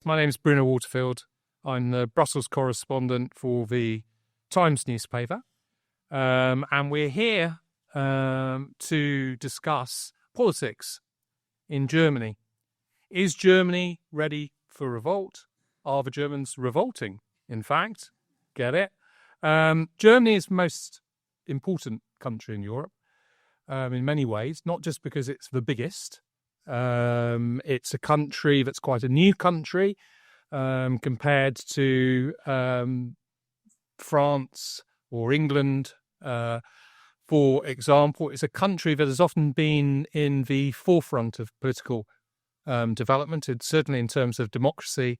My name is Bruno Waterfield. I'm the Brussels correspondent for the Times newspaper. And we're here to discuss politics in Germany. Is Germany ready for revolt? Are the Germans revolting, in fact? Get it? Germany is the most important country in Europe in many ways, not just because it's the biggest. It's a country that's quite a new country compared to France or England, for example. It's a country that has often been in the forefront of political development, certainly in terms of democracy,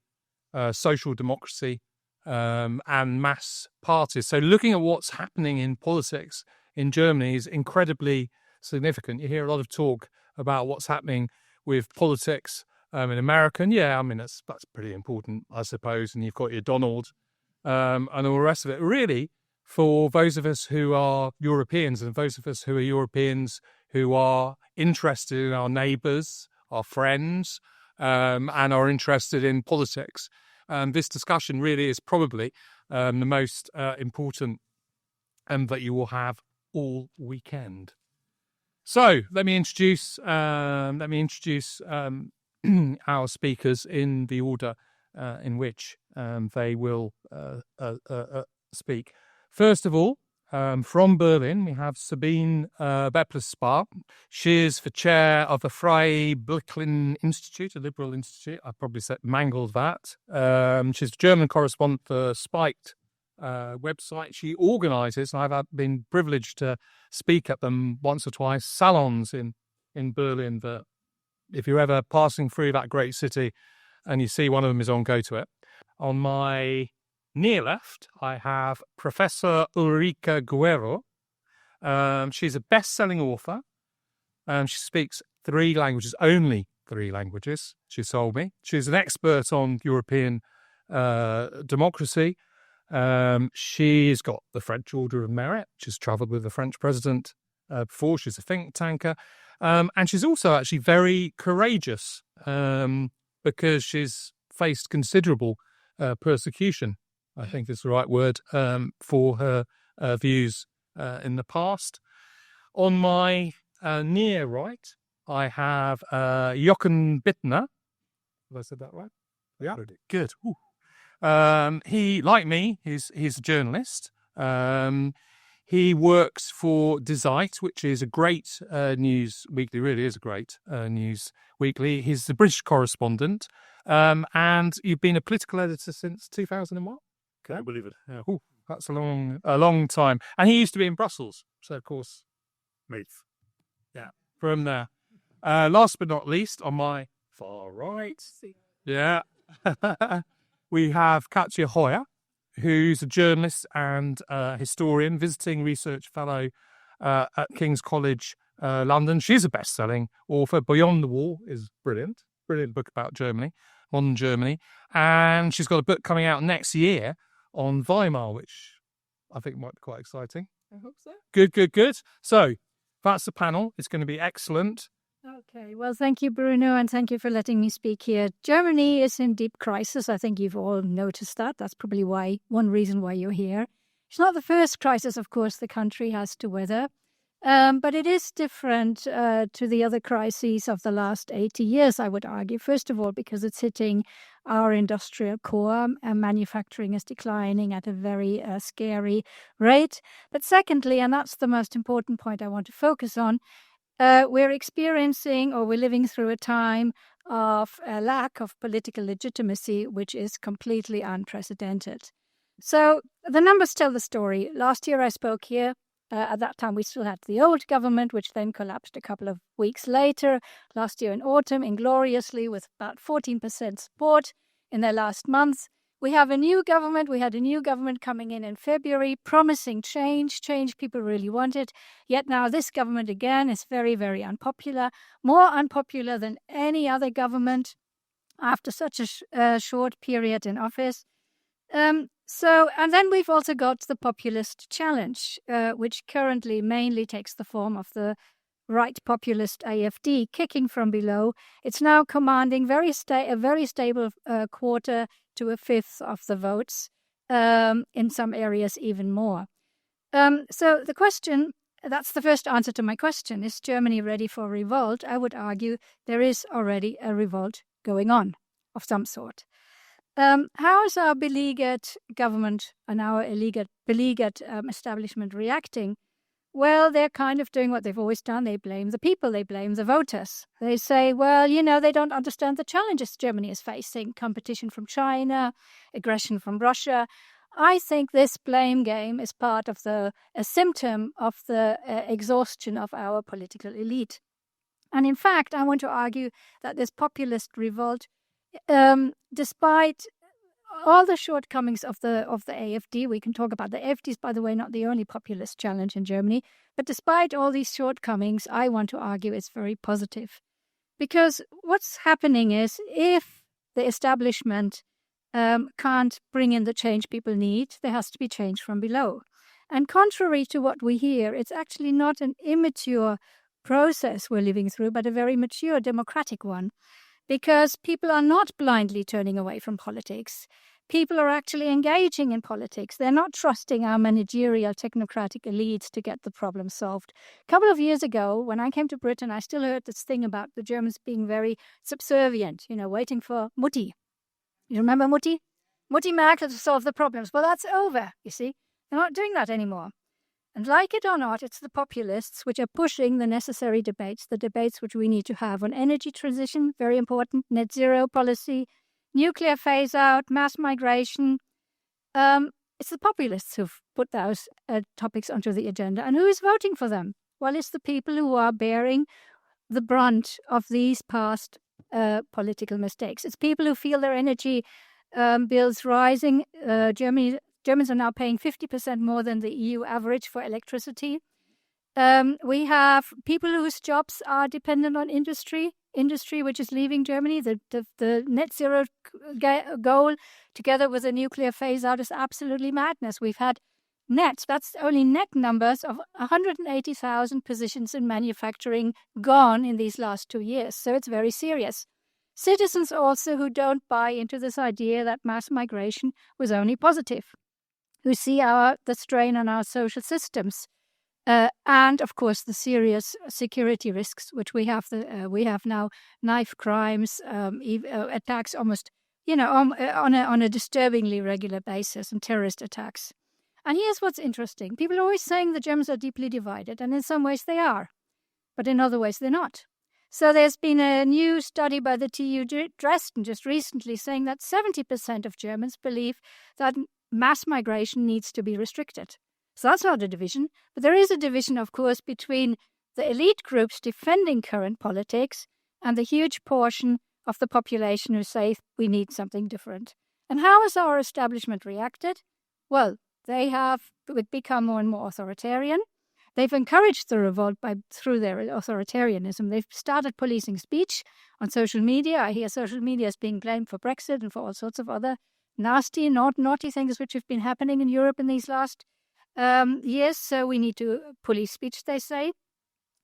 social democracy, and mass parties. So looking at what's happening in politics in Germany is incredibly significant. You hear a lot of talk about what's happening with politics in America. And yeah, I mean, that's pretty important, I suppose. And you've got your Donald and all the rest of it. Really, for those of us who are Europeans and those of us who are Europeans who are interested in our neighbours, our friends, and are interested in politics, this discussion really is probably the most important that you will have all weekend. So let me introduce our speakers in the order in which they will speak. First of all, from Berlin, we have Sabine Beppler-Spahl. She is the chair of the Freiblickinstitut, a liberal institute. I probably mangled that. She's a German correspondent for Spiked website. She organises, and I've been privileged to speak at them once or twice, salons in Berlin that if you're ever passing through that great city and you see one of them is on, go to it. On my near left, I have Professor Ulrike Guérot. She's a best-selling author. She speaks 3 languages, only 3 languages, she told me. She's an expert on European democracy. She's got the French Order of Merit. She's travelled with the French president before. She's a think tanker. And she's also actually very courageous because she's faced considerable persecution, I think is the right word, for her views in the past. On my near right, I have Jochen Bittner. Have I said that right? Yeah, good. Ooh. He, like me, he's a journalist. He works for Die Zeit, which is a great news weekly, really is a great news weekly. He's the British correspondent, and you've been a political editor since 2001? Can I believe it? Yeah. Ooh, that's a long time. And he used to be in Brussels, so of course, Mates. Yeah, from there. Last but not least, on my far right, yeah, we have Katja Hoyer, who's a journalist and historian, visiting research fellow at King's College London. She's a best-selling author. Beyond the Wall is brilliant book about Germany, modern Germany. And she's got a book coming out next year on Weimar, which I think might be quite exciting. I hope so. Good. So that's the panel. It's going to be excellent. Okay, well, thank you, Bruno, and thank you for letting me speak here. Germany is in deep crisis. I think you've all noticed that. That's probably one reason why you're here. It's not the first crisis, of course, the country has to weather, but it is different to the other crises of the last 80 years, I would argue. First of all, because it's hitting our industrial core, and manufacturing is declining at a very scary rate. But secondly, and that's the most important point I want to focus on, we're experiencing, or we're living through a time of a lack of political legitimacy, which is completely unprecedented. So the numbers tell the story. Last year I spoke here. At that time, we still had the old government, which then collapsed a couple of weeks later. Last year in autumn, ingloriously, with about 14% support in their last month. We have a new government. We had a new government coming in February, promising change people really wanted. Yet now this government again is very, very unpopular, more unpopular than any other government after such a short period in office. And then we've also got the populist challenge, which currently mainly takes the form of the right populist AfD kicking from below. It's now commanding a very stable quarter to a fifth of the votes, in some areas even more. So the question, that's the first answer to my question, is Germany ready for revolt? I would argue there is already a revolt going on of some sort. How is our beleaguered government and our beleaguered establishment reacting? Well, they're kind of doing what they've always done. They blame the people. They blame the voters. They say, well, they don't understand the challenges Germany is facing, competition from China, aggression from Russia. I think this blame game is part of a symptom of the exhaustion of our political elite. And in fact, I want to argue that this populist revolt, despite all the shortcomings of the AfD, we can talk about the AfD is, by the way, not the only populist challenge in Germany, but despite all these shortcomings, I want to argue it's very positive. Because what's happening is, if the establishment can't bring in the change people need, there has to be change from below. And contrary to what we hear, it's actually not an immature process we're living through, but a very mature democratic one. Because people are not blindly turning away from politics. People are actually engaging in politics. They're not trusting our managerial technocratic elites to get the problem solved. A couple of years ago, when I came to Britain, I still heard this thing about the Germans being very subservient, waiting for Mutti. You remember Mutti? Mutti Merkel to solve the problems. Well, that's over, you see. They're not doing that anymore. And like it or not, it's the populists which are pushing the necessary debates, the debates which we need to have on energy transition, very important, net zero policy, nuclear phase out, mass migration. It's the populists who've put those topics onto the agenda. And who is voting for them? Well, it's the people who are bearing the brunt of these past political mistakes. It's people who feel their energy bills rising. Germans are now paying 50% more than the EU average for electricity. We have people whose jobs are dependent on industry which is leaving Germany. The net zero goal, together with the nuclear phase out, is absolutely madness. We've had that's only net numbers of 180,000 positions in manufacturing gone in these last 2 years. So it's very serious. Citizens also who don't buy into this idea that mass migration was only positive, who see the strain on our social systems, and of course the serious security risks which we have. We have now knife crimes, attacks almost, on a disturbingly regular basis, and terrorist attacks. And here's what's interesting: people are always saying the Germans are deeply divided, and in some ways they are, but in other ways they're not. So there's been a new study by the TU Dresden just recently saying that 70% of Germans believe that mass migration needs to be restricted. So that's not a division, but there is a division, of course, between the elite groups defending current politics and the huge portion of the population who say we need something different. And how has our establishment reacted? Well, they have become more and more authoritarian. They've encouraged the revolt through their authoritarianism. They've started policing speech on social media. I hear social media is being blamed for Brexit and for all sorts of other nasty, naughty things which have been happening in Europe in these last years. So we need to police speech, they say.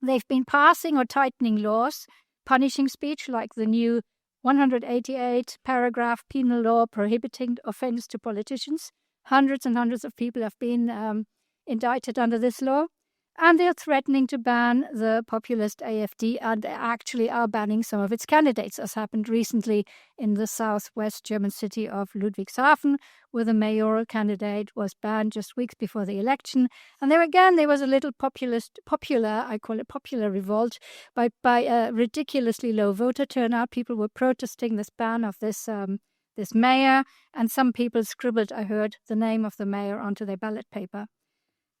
They've been passing or tightening laws, punishing speech, like the new 188 paragraph penal law prohibiting offence to politicians. Hundreds and hundreds of people have been indicted under this law. And they're threatening to ban the populist AfD, and they actually are banning some of its candidates, as happened recently in the southwest German city of Ludwigshafen, where the mayoral candidate was banned just weeks before the election. And there was a little popular revolt by a ridiculously low voter turnout. People were protesting this ban of this mayor, and some people scribbled, I heard, the name of the mayor onto their ballot paper.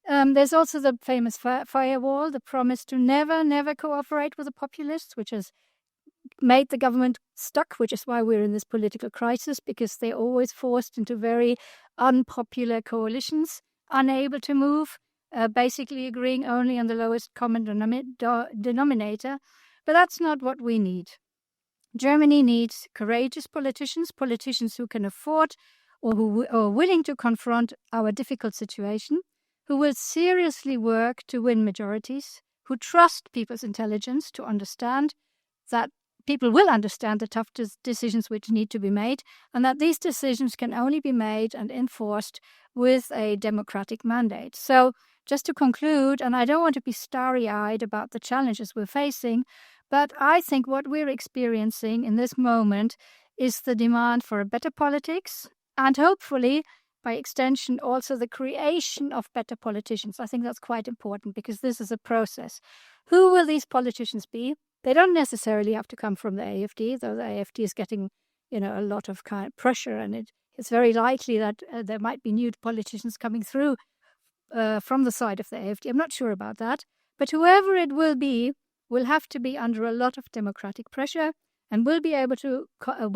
There's also the famous firewall, the promise to never cooperate with the populists, which has made the government stuck, which is why we're in this political crisis, because they're always forced into very unpopular coalitions, unable to move, basically agreeing only on the lowest common denominator. But that's not what we need. Germany needs courageous politicians who can afford or who are willing to confront our difficult situation, who will seriously work to win majorities, who trust people's intelligence to understand that people will understand the tough decisions which need to be made, and that these decisions can only be made and enforced with a democratic mandate. So just to conclude, and I don't want to be starry-eyed about the challenges we're facing, but I think what we're experiencing in this moment is the demand for a better politics and hopefully, by extension, also the creation of better politicians. I think that's quite important because this is a process. Who will these politicians be? They don't necessarily have to come from the AfD, though the AfD is getting, a lot of kind of pressure, and it's very likely that there might be new politicians coming through from the side of the AfD. I'm not sure about that, but whoever it will be will have to be under a lot of democratic pressure, and will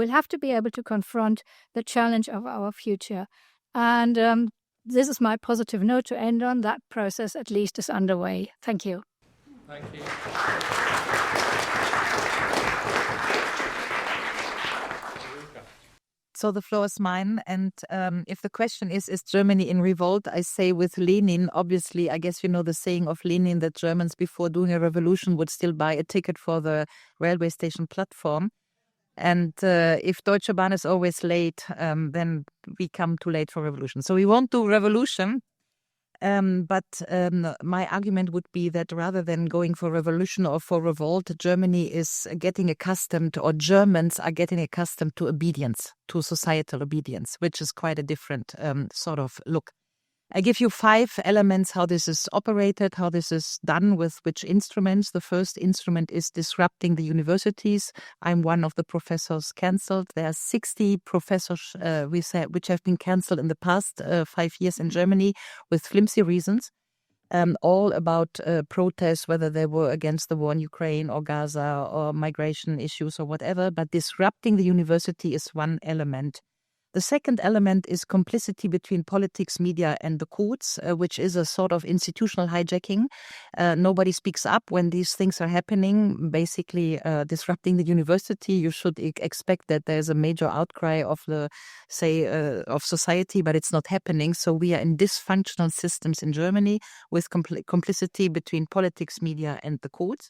have to be able to confront the challenge of our future. And this is my positive note to end on. That process, at least, is underway. Thank you. Thank you. So the floor is mine. And if the question is Germany in revolt, I say with Lenin, obviously, I guess you know the saying of Lenin that Germans before doing a revolution would still buy a ticket for the railway station platform. And if Deutsche Bahn is always late, then we come too late for revolution. So we won't do revolution. But my argument would be that rather than going for revolution or for revolt, Germany is getting accustomed, or Germans are getting accustomed to obedience, to societal obedience, which is quite a different sort of look. I give you 5 elements how this is operated, how this is done, with which instruments. The first instrument is disrupting the universities. I'm one of the professors cancelled. There are 60 professors which have been cancelled in the past 5 years in Germany with flimsy reasons, all about protests, whether they were against the war in Ukraine or Gaza or migration issues or whatever. But disrupting the university is one element. The second element is complicity between politics, media, and the courts, which is a sort of institutional hijacking. Nobody speaks up when these things are happening, basically disrupting the university. You should expect that there's a major outcry of of society, but it's not happening. So we are in dysfunctional systems in Germany with complicity between politics, media, and the courts.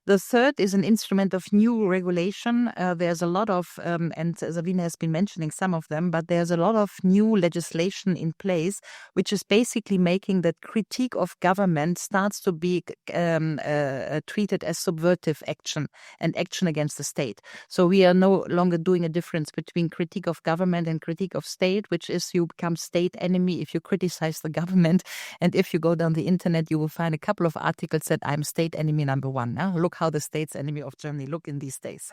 The third is an instrument of new regulation. There's a lot of, and Sabine has been mentioning some of them, but there's a lot of new legislation in place, which is basically making that critique of government starts to be treated as subversive action and action against the state. So we are no longer doing a difference between critique of government and critique of state, which is you become state enemy if you criticize the government. And if you go down the internet, you will find a couple of articles that I'm state enemy number 1. Look how the state's enemy of Germany look in these days.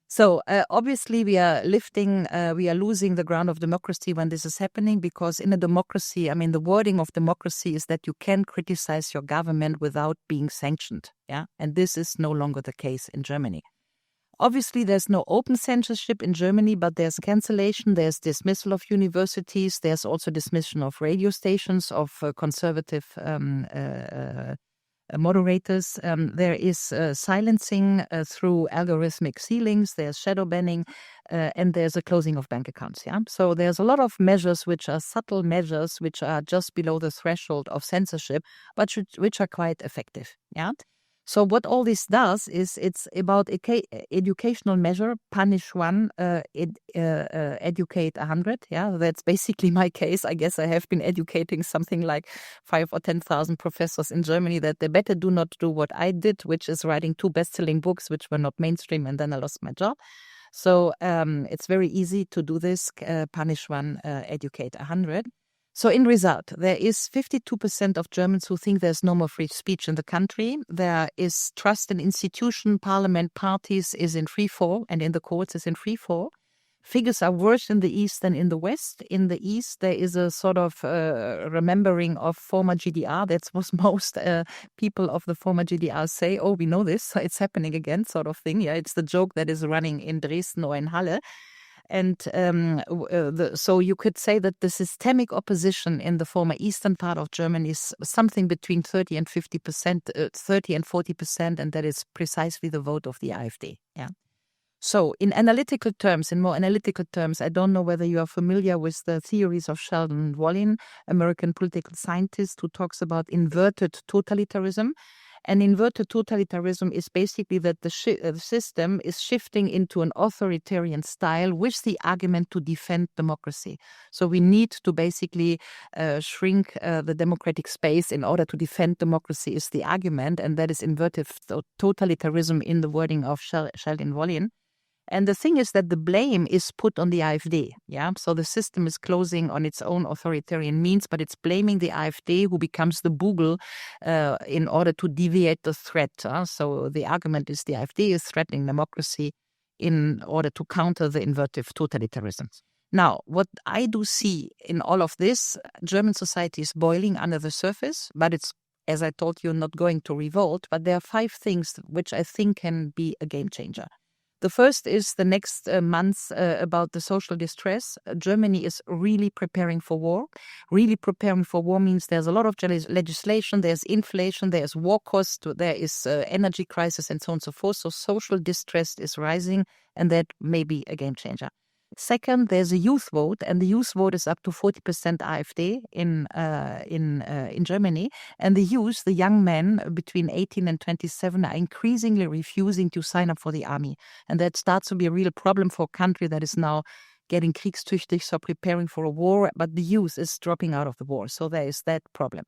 So obviously we are losing the ground of democracy when this is happening, because in a democracy, the wording of democracy is that you can criticize your government without being sanctioned. And this is no longer the case in Germany. Obviously, there's no open censorship in Germany, but there's cancellation, there's dismissal of universities, there's also dismissal of radio stations, of conservative moderators. There is silencing through algorithmic ceilings, there's shadow banning, and there's a closing of bank accounts. So there's a lot of measures which are subtle measures, which are just below the threshold of censorship, but which are quite effective. So what all this does is it's about educational measure, punish 1, educate 100. That's basically my case. I guess I have been educating something like 5,000 or 10,000 professors in Germany that they better do not do what I did, which is writing 2 best-selling books, which were not mainstream, and then I lost my job. So it's very easy to do this, punish 1, educate 100. So in result, there is 52% of Germans who think there's no more free speech in the country. There is trust in institution, parliament, parties is in free fall, and in the courts is in free fall. Figures are worse in the East than in the West. In the East, there is a sort of remembering of former GDR. That's what most people of the former GDR say. Oh, we know this. It's happening again, sort of thing. It's the joke that is running in Dresden or in Halle. And so you could say that the systemic opposition in the former eastern part of Germany is something between 30 and 50%, 30 and 40%, and that is precisely the vote of the AfD. So in more analytical terms, I don't know whether you are familiar with the theories of Sheldon Wolin, American political scientist, who talks about inverted totalitarianism. And inverted totalitarianism is basically that the system is shifting into an authoritarian style with the argument to defend democracy. So we need to basically shrink the democratic space in order to defend democracy is the argument, and that is inverted totalitarianism in the wording of Sheldon Wolin. And the thing is that the blame is put on the AfD. Yeah, so the system is closing on its own authoritarian means, but it's blaming the AfD, who becomes the Bugle in order to deviate the threat. So the argument is the AfD is threatening democracy in order to counter the inverted totalitarianism. Now, what I do see in all of this, German society is boiling under the surface, but it's, as I told you, not going to revolt. But there are 5 things which I think can be a game changer. The first is the next months about the social distress. Germany is really preparing for war. Really preparing for war means there's a lot of legislation, there's inflation, there's war cost, there is energy crisis, and so on and so forth. So social distress is rising, and that may be a game changer. Second, there's a youth vote, and the youth vote is up to 40% AfD in Germany. And the youth, the young men between 18 and 27, are increasingly refusing to sign up for the army. And that starts to be a real problem for a country that is now getting kriegstüchtig, so preparing for a war, but the youth is dropping out of the war. So there is that problem.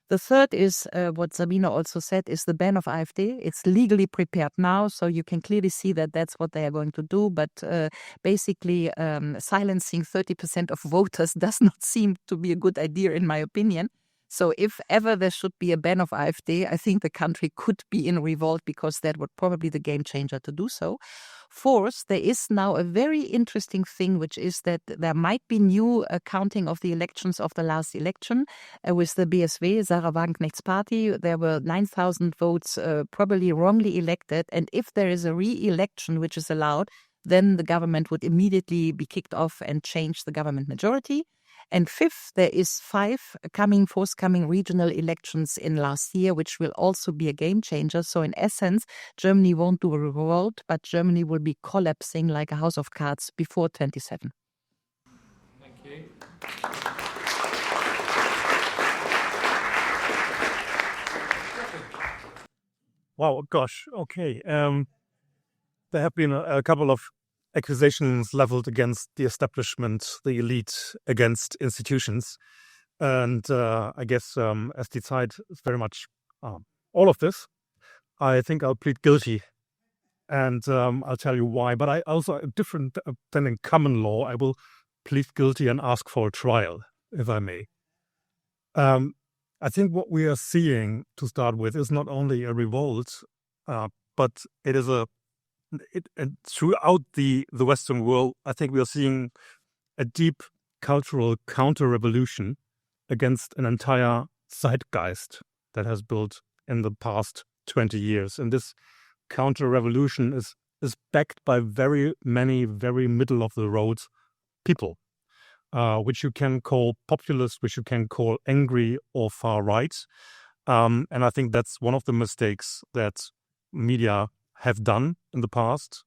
The third is what Sabine also said, is the ban of AfD. It's legally prepared now, so you can clearly see that that's what they are going to do. But basically, silencing 30% of voters does not seem to be a good idea, in my opinion. So if ever there should be a ban of AfD, I think the country could be in revolt, because that would probably be the game changer to do so. Fourth, there is now a very interesting thing, which is that there might be new counting of the elections of the last election with the BSW, Sarah Wagenknecht's party. There were 9,000 votes probably wrongly elected. And if there is a re-election which is allowed, then the government would immediately be kicked off and change the government majority. And fifth, there is 5 forthcoming regional elections in last year, which will also be a game changer. So in essence, Germany won't do a revolt, but Germany will be collapsing like a house of cards before 27. Thank you. Wow, gosh, okay. There have been a couple of accusations leveled against the establishment, the elite, against institutions. And I guess as the side is very much all of this, I think I'll plead guilty. And I'll tell you why. But I also, different than in common law, I will plead guilty and ask for a trial, if I may. I think what we are seeing, to start with, is not only a revolt, but it is and throughout the Western world, I think we are seeing a deep cultural counter-revolution against an entire zeitgeist that has built in the past 20 years. And this counter-revolution is backed by very many, very middle-of-the-road people, which you can call populist, which you can call angry or far-right. And I think that's one of the mistakes that media have done in the past,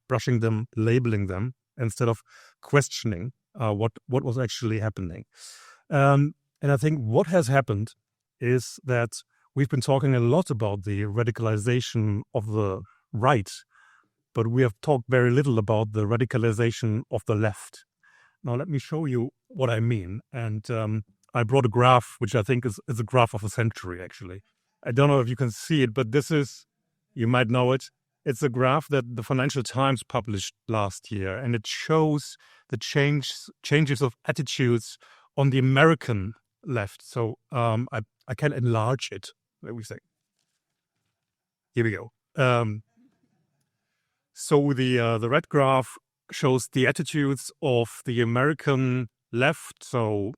brushing them, labeling them, instead of questioning what was actually happening. And I think what has happened is that we've been talking a lot about the radicalization of the right, but we have talked very little about the radicalization of the left. Now, let me show you what I mean. And I brought a graph, which I think is a graph of a century, actually. I don't know if you can see it, but this is, you might know it. It's a graph that the Financial Times published last year, and it shows the changes of attitudes on the American left. So I can enlarge it. Let me see. Here we go. So the red graph shows the attitudes of the American left, so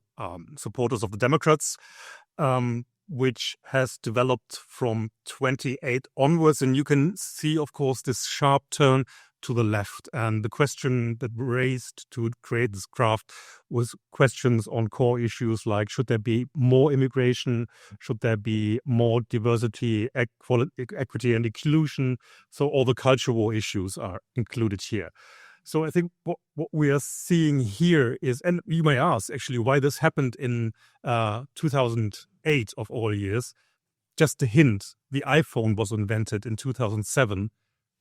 supporters of the Democrats, which has developed from 28 onwards. And you can see, of course, this sharp turn to the left. And the question that raised to create this graph was questions on core issues like, should there be more immigration? Should there be more diversity, equity, and inclusion? So all the cultural issues are included here. So I think what we are seeing here is, and you may ask actually why this happened in 2008 of all years. just a hint, the iPhone was invented in 2007,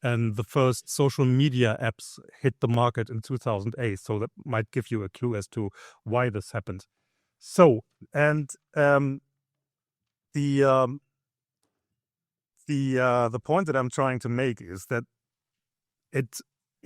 and the first social media apps hit the market in 2008. So that might give you a clue as to why this happened. So, and the point that I'm trying to make is that it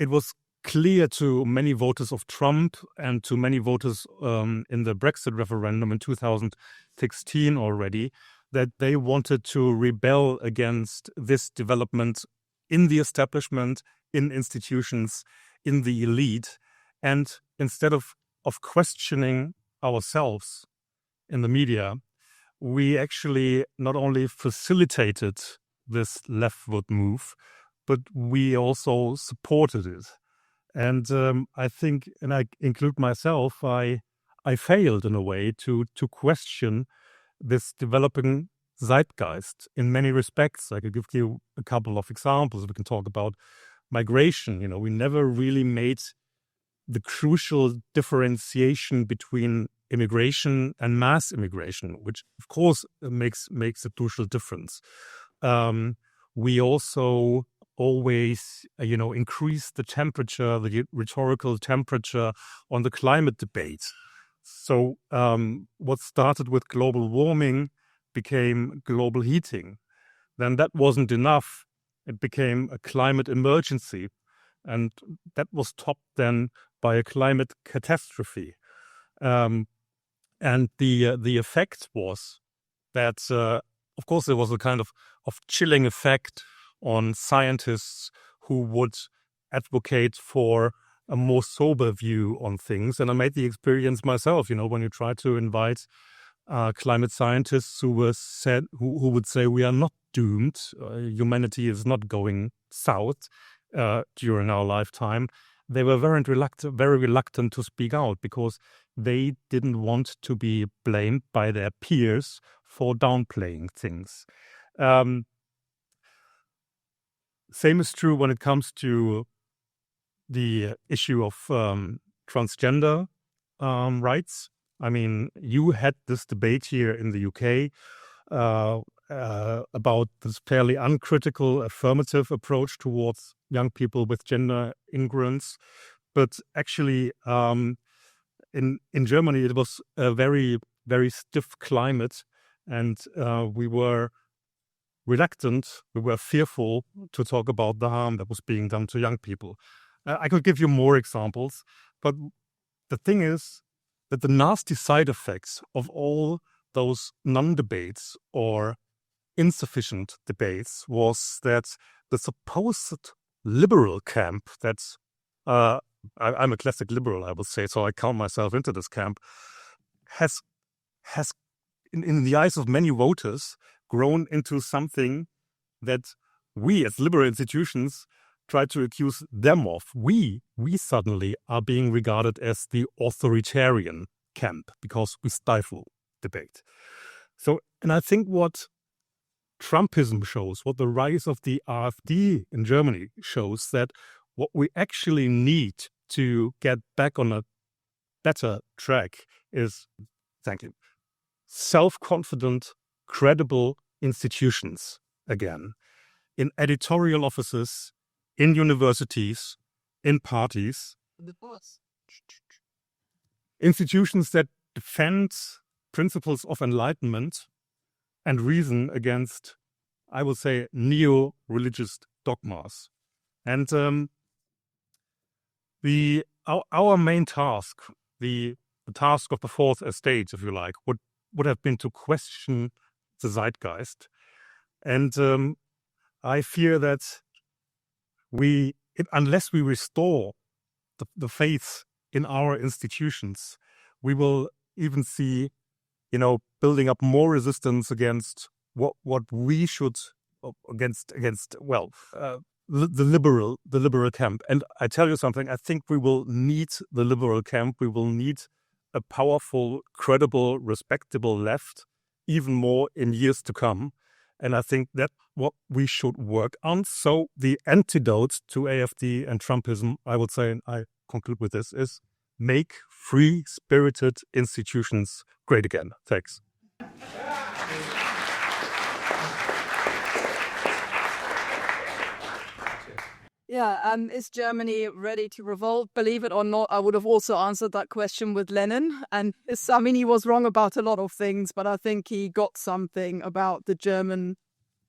was clear to many voters of Trump and to many voters in the Brexit referendum in 2016 already that they wanted to rebel against this development in the establishment, in institutions, in the elite. And instead of questioning ourselves in the media, we actually not only facilitated this leftward move, but we also supported it. And I think, and I include myself, I failed in a way to question this developing zeitgeist in many respects. I could give you a couple of examples. We can talk about migration. We never really made the crucial differentiation between immigration and mass immigration, which of course makes a crucial difference. We also always, increase the temperature, the rhetorical temperature on the climate debate. So what started with global warming became global heating. Then that wasn't enough. It became a climate emergency. And that was topped then by a climate catastrophe. And the effect was that, of course, there was a kind of chilling effect on scientists who would advocate for a more sober view on things. And I made the experience myself, when you try to invite climate scientists who would say we are not doomed, humanity is not going south during our lifetime. They were very reluctant to speak out because they didn't want to be blamed by their peers for downplaying things. Same is true when it comes to the issue of transgender rights. I mean, you had this debate here in the UK about this fairly uncritical affirmative approach towards young people with gender incongruence. But actually, in Germany, it was a very, very stiff climate, and we were reluctant, we were fearful to talk about the harm that was being done to young people. I could give you more examples, but the thing is that the nasty side effects of all those non-debates or insufficient debates was that the supposed liberal camp that's I'm a classic liberal, I would say, so I count myself into this camp, has in the eyes of many voters grown into something that we as liberal institutions try to accuse them of. We suddenly are being regarded as the authoritarian camp because we stifle debate. So, and I think what Trumpism shows, what the rise of the AfD in Germany shows, that what we actually need to get back on a better track is, self-confident, credible institutions again, in editorial offices, in universities, in parties. Institutions that defend principles of enlightenment and reason against, I would say, neo-religious dogmas. And our main task, the task of the fourth estate, if you like, would have been to question the zeitgeist. And I fear that unless we restore the faith in our institutions, we will even see, building up more resistance against what we should against the liberal camp. And I tell you something, I think we will need the liberal camp. We will need a powerful, credible, respectable left even more in years to come. And I think that's what we should work on. So the antidote to AfD and Trumpism, I would say, and I conclude with this, is make free-spirited institutions great again. Thanks. Yeah, is Germany ready to revolt? Believe it or not, I would have also answered that question with Lenin. And I mean, he was wrong about a lot of things, but I think he got something about the German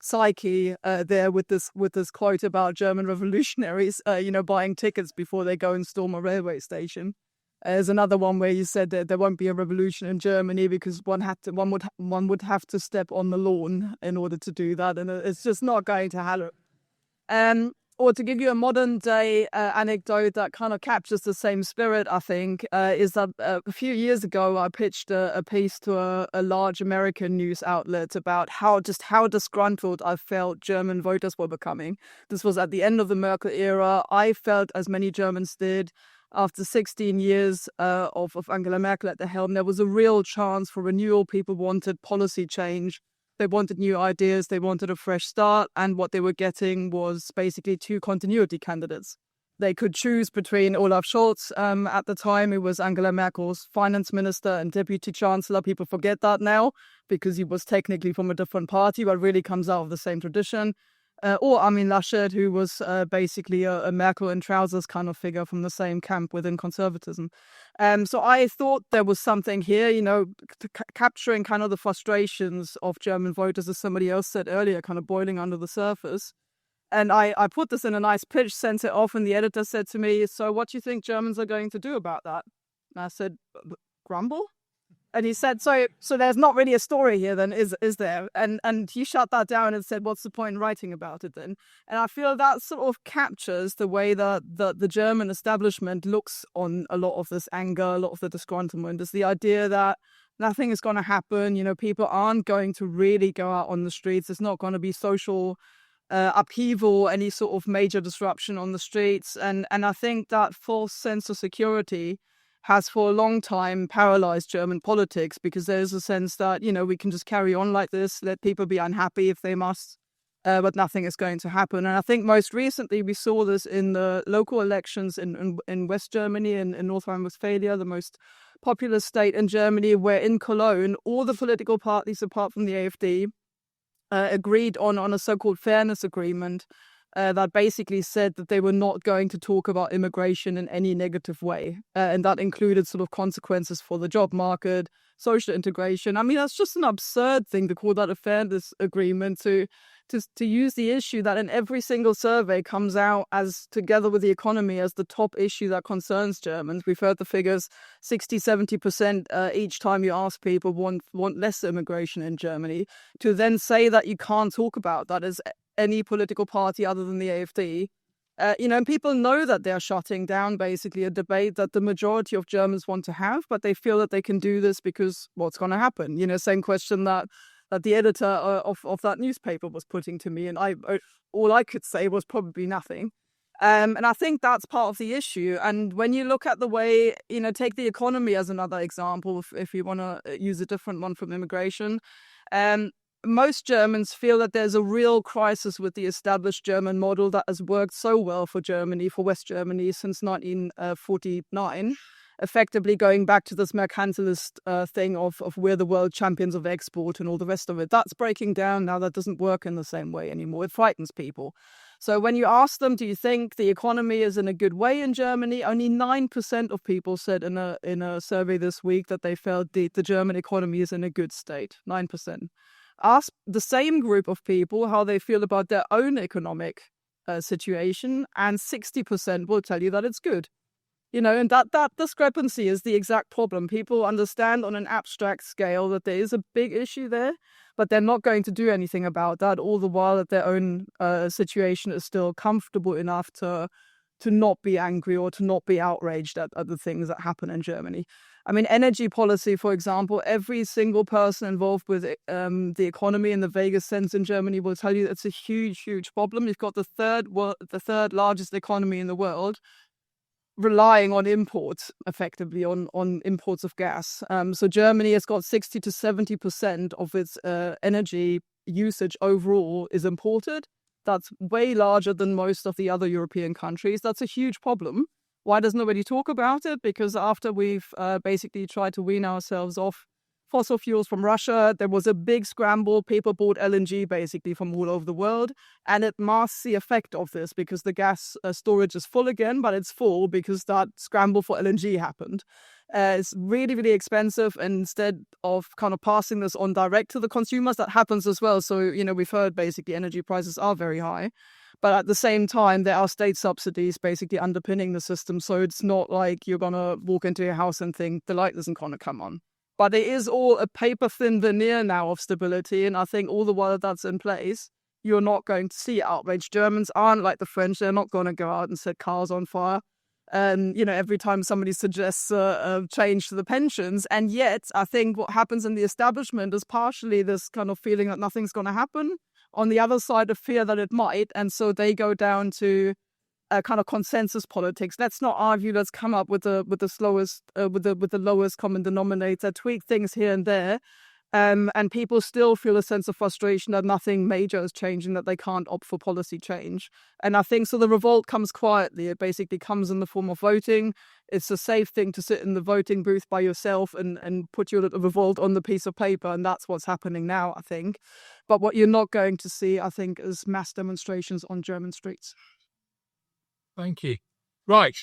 psyche there with this quote about German revolutionaries, buying tickets before they go and storm a railway station. There's another one where you said that there won't be a revolution in Germany because one would have to step on the lawn in order to do that, and it's just not going to happen. Or to give you a modern day anecdote that kind of captures the same spirit, I think, is that a few years ago I pitched a piece to a large American news outlet about how disgruntled I felt German voters were becoming. This was at the end of the Merkel era. I felt, as many Germans did, after 16 years of Angela Merkel at the helm, there was a real chance for renewal. People wanted policy change. They wanted new ideas, they wanted a fresh start, and what they were getting was basically two continuity candidates. They could choose between Olaf Scholz at the time, who was Angela Merkel's finance minister and deputy chancellor. People forget that now because he was technically from a different party, but really comes out of the same tradition. Or Armin Laschet, who was basically a Merkel in trousers kind of figure from the same camp within conservatism. So I thought there was something here, capturing kind of the frustrations of German voters, as somebody else said earlier, kind of boiling under the surface. And I put this in a nice pitch, sent it off, and the editor said to me, "So what do you think Germans are going to do about that?" And I said, "Grumble?" And he said, so there's not really a story here then, is there? And he shut that down and said, what's the point in writing about it then? And I feel that sort of captures the way that the German establishment looks on a lot of this anger, a lot of the disgruntlement, is the idea that nothing is going to happen. People aren't going to really go out on the streets. There's not going to be social upheaval, any sort of major disruption on the streets. And I think that false sense of security has for a long time paralyzed German politics, because there's a sense that, we can just carry on like this, let people be unhappy if they must, but nothing is going to happen. And I think most recently we saw this in the local elections in West Germany and in North Rhine-Westphalia, the most populous state in Germany, where in Cologne, all the political parties apart from the AfD agreed on a so-called fairness agreement that basically said that they were not going to talk about immigration in any negative way. And that included sort of consequences for the job market, social integration. I mean, that's just an absurd thing to call that a fairness agreement, to use the issue that in every single survey comes out as, together with the economy, as the top issue that concerns Germans. We've heard the figures, 60-70% each time you ask people want less immigration in Germany. To then say that you can't talk about that as any political party other than the AfD, and people know that they're shutting down basically a debate that the majority of Germans want to have, but they feel that they can do this because what's going to happen? Same question that the editor of that newspaper was putting to me, and all I could say was probably nothing. And I think that's part of the issue. And when you look at the way, take the economy as another example, if you want to use a different one from immigration, most Germans feel that there's a real crisis with the established German model that has worked so well for Germany, for West Germany, since 1949, effectively going back to this mercantilist thing of we're the world champions of export and all the rest of it. That's breaking down now. That doesn't work in the same way anymore. It frightens people. So when you ask them, do you think the economy is in a good way in Germany? Only 9% of people said in a survey this week that they felt the German economy is in a good state. 9%. Ask the same group of people how they feel about their own economic situation, and 60% will tell you that it's good. And that discrepancy is the exact problem. People understand on an abstract scale that there is a big issue there, but they're not going to do anything about that, all the while that their own situation is still comfortable enough to not be angry or to not be outraged at the things that happen in Germany. I mean, energy policy, for example, every single person involved with the economy in the vaguest sense in Germany will tell you it's a huge, huge problem. You've got the third largest economy in the world relying on imports, effectively, on imports of gas. So Germany has got 60-70% of its energy usage overall is imported. That's way larger than most of the other European countries. That's a huge problem. Why does nobody talk about it? Because after we've basically tried to wean ourselves off fossil fuels from Russia. There was a big scramble. People bought LNG basically from all over the world. And it masks the effect of this because the gas storage is full again, but it's full because that scramble for LNG happened. It's really, really expensive. And instead of kind of passing this on direct to the consumers, that happens as well. So, we've heard basically energy prices are very high. But at the same time, there are state subsidies basically underpinning the system. So it's not like you're going to walk into your house and think the light isn't going to come on. But it is all a paper-thin veneer now of stability. And I think all the while that's in place, you're not going to see outrage. Germans aren't like the French. They're not going to go out and set cars on fire. Every time somebody suggests a change to the pensions. And yet, I think what happens in the establishment is partially this kind of feeling that nothing's going to happen. On the other side, a fear that it might. And so they go down to a kind of consensus politics. Let's not argue. Let's come up with the lowest common denominator, tweak things here and there. And people still feel a sense of frustration that nothing major is changing, that they can't opt for policy change. And I think so the revolt comes quietly. It basically comes in the form of voting. It's a safe thing to sit in the voting booth by yourself and put your little revolt on the piece of paper. And that's what's happening now, I think. But what you're not going to see, I think, is mass demonstrations on German streets. Thank you. Right.